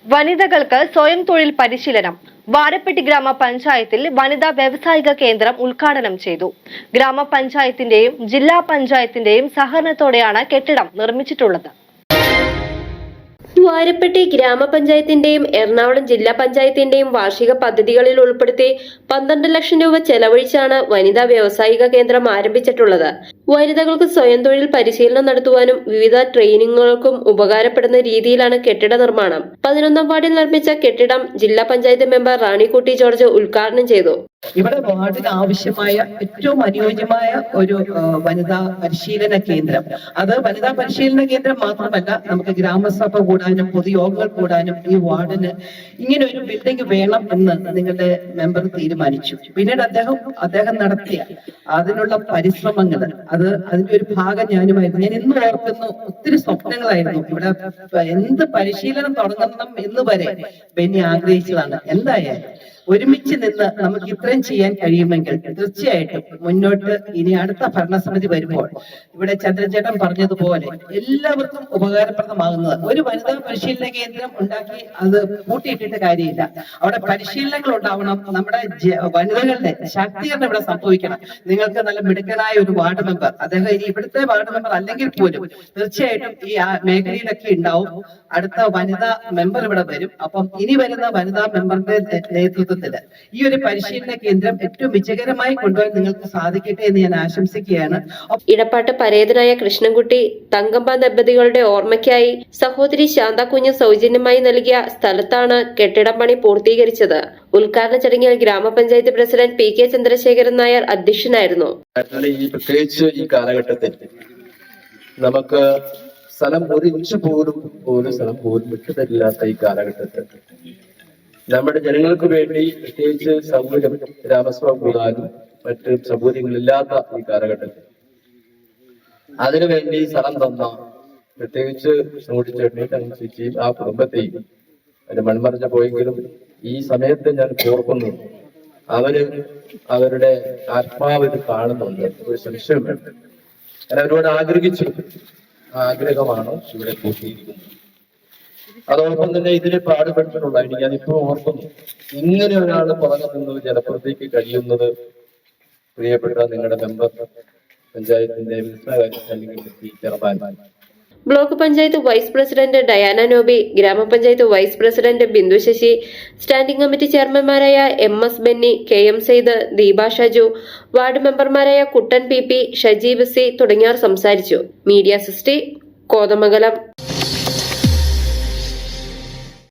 വനിതകൾക്ക് സ്വയം തൊഴിൽ പരിശീലനം. വാരപ്പെട്ടി ഗ്രാമപഞ്ചായത്തിൽ വനിതാ വ്യവസായിക കേന്ദ്രം ഉദ്ഘാടനം ചെയ്തു. ഗ്രാമപഞ്ചായത്തിന്റെയും ജില്ലാ പഞ്ചായത്തിന്റെയും സഹകരണത്തോടെയാണ് കെട്ടിടം നിർമ്മിച്ചിട്ടുള്ളത്. വാരപ്പെട്ടി ഗ്രാമപഞ്ചായത്തിന്റെയും എറണാകുളം ജില്ലാ പഞ്ചായത്തിന്റെയും വാർഷിക പദ്ധതികളിൽ ഉൾപ്പെടുത്തി 12 ലക്ഷം രൂപ ചെലവഴിച്ചാണ് വനിതാ വ്യവസായിക കേന്ദ്രം ആരംഭിച്ചിട്ടുള്ളത്. വനിതകൾക്ക് സ്വയം തൊഴിൽ പരിശീലനം നടത്തുവാനും വിവിധ ട്രെയിനിങ്ങുകൾക്കും ഉപകാരപ്പെടുന്ന രീതിയിലാണ് കെട്ടിട നിർമ്മാണം. 11ാം വാർഡിൽ നിർമ്മിച്ച കെട്ടിടം ജില്ലാ പഞ്ചായത്ത് മെമ്പർ റാണിക്കുട്ടി ജോർജ് ഉദ്ഘാടനം ചെയ്തു. ഇവിടെ വാർഡിന് ആവശ്യമായ ഏറ്റവും അനുയോജ്യമായ ഒരു വനിതാ പരിശീലന കേന്ദ്രം. അത് വനിതാ പരിശീലന കേന്ദ്രം മാത്രമല്ല, നമുക്ക് ഗ്രാമസഭ കൂടാനും പൊതുയോഗങ്ങൾ കൂടാനും ഈ വാർഡിന് ഇങ്ങനെ ഒരു ബിൽഡിംഗ് വേണം എന്ന് നിങ്ങളുടെ മെമ്പർ തീരുമാനിച്ചു. പിന്നീട് അദ്ദേഹം നടത്തിയ അതിനുള്ള പരിശ്രമങ്ങൾ, അതിന്റെ ഒരു ഭാഗം ഞാനുമായിരുന്നു. ഞാൻ ഇന്ന് ഓർക്കുന്നു, ഒത്തിരി സ്വപ്നങ്ങളായിരുന്നു. ഇവിടെ എന്ത് പരിശീലനം തുടങ്ങണം എന്ന് വരെ ബെന്നി ആഗ്രഹിച്ചതാണ്. എന്തായാലും ഒരുമിച്ച് നിന്ന് നമുക്ക് ഇത്രയും ചെയ്യാൻ കഴിയുമെങ്കിൽ തീർച്ചയായിട്ടും മുന്നോട്ട് ഇനി അടുത്ത ഭരണസമിതി വരുമ്പോൾ ഇവിടെ ചന്ദ്രചേട്ടൻ പറഞ്ഞതുപോലെ എല്ലാവർക്കും ഉപകാരപ്രദമാകുന്നത് ഒരു വനിതാ പരിശീലന കേന്ദ്രം ഉണ്ടാക്കി അത് കൂട്ടിയിട്ടിട്ട് കാര്യമില്ല. അവിടെ പരിശീലനങ്ങൾ ഉണ്ടാവണം. നമ്മുടെ വനിതകളുടെ ശാക്തീകരണം ഇവിടെ സംഭവിക്കണം. നിങ്ങൾക്ക് നല്ല മിടുക്കനായ ഒരു വാർഡ് മെമ്പർ, അദ്ദേഹം ഇനി ഇവിടുത്തെ വാർഡ് മെമ്പർ അല്ലെങ്കിൽ പോലും തീർച്ചയായിട്ടും ഈ മേഖലയിലൊക്കെ ഉണ്ടാവും. അടുത്ത വനിതാ മെമ്പർ ഇവിടെ വരും. അപ്പം ഇനി വരുന്ന വനിതാ മെമ്പറിന്റെ നേതൃത്വത്തിൽ ഈ ഒരു പരിശീലന കേന്ദ്രം ഏറ്റവും വിജയകരമായി കൊണ്ടുപോകാൻ നിങ്ങൾക്ക് സാധിക്കട്ടെ എന്ന് ഞാൻ ആശംസിക്കുകയാണ്. ഇടപ്പാട്ട് പരേതനായ കൃഷ്ണൻകുട്ടി തങ്കമ്പ ദമ്പതികളുടെ ഓർമ്മയ്ക്കായി സഹോദരി ശാന്താകുഞ്ഞ് സൗജന്യമായി നൽകിയ സ്ഥലത്താണ് കെട്ടിടം പണി പൂർത്തീകരിച്ചത്. ഉദ്ഘാടന ചടങ്ങിൽ ഗ്രാമപഞ്ചായത്ത് president P K Chandrasekharan Nair അധ്യക്ഷനായിരുന്നു. പ്രത്യേകിച്ച് ഈ കാലഘട്ടത്തിൽ നമുക്ക് സ്ഥലം ഒരു ഇഞ്ച് പോലും സ്ഥലം പോലും വിട്ടുതരില്ലാത്ത ഈ കാലഘട്ടത്തിൽ നമ്മുടെ ജനങ്ങൾക്ക് വേണ്ടി പ്രത്യേകിച്ച് സൗകര്യം ഗ്രാമസഭ കൂടാനും മറ്റ് സൗകര്യങ്ങളില്ലാത്ത ഈ കാലഘട്ടത്തിൽ അതിനുവേണ്ടി സ്ഥലം തന്ന പ്രത്യേകിച്ച് ചേട്ടനെയും ആ കുടുംബത്തെയും അതിന് മൺമറഞ്ഞ പോയെങ്കിലും ഈ സമയത്ത് ഞാൻ ഓർക്കുന്നു, അവരുടെ ആത്മാവിൽ കാണുന്നുണ്ട്. ഒരു സംശയം വേണ്ട. ഞാൻ അവരോട് ആഗ്രഹിച്ചു, ആഗ്രഹമാണ് ഇവിടെ കൂട്ടിയിരിക്കുന്നത്. അതോടൊപ്പം തന്നെ ഇതിന് പാടുപെട്ടിട്ടുണ്ടായിരുന്നു. ഞാനിപ്പോ ഓർക്കുന്നു, ഇങ്ങനെ ഒരാൾ പറഞ്ഞു നിന്ന് ജനപ്രതിക്ക് കഴിയുന്നത് പ്രിയപ്പെട്ട നിങ്ങളുടെ മെമ്പർ പഞ്ചായത്തിന്റെ chairman, block panchayat vice president Diana Noby, grama panchayat vice president Bindu Sasi, standing committee ചെയർമാൻമാരായ MS Benny, KM Syed, Deepa Shaju, ward മെമ്പർമാരായ കുട്ടൻ PP, ഷജീബ് സി തുടങ്ങിയവർ സംസാരിച്ചു. മീഡിയ 60 കോതമംഗലം.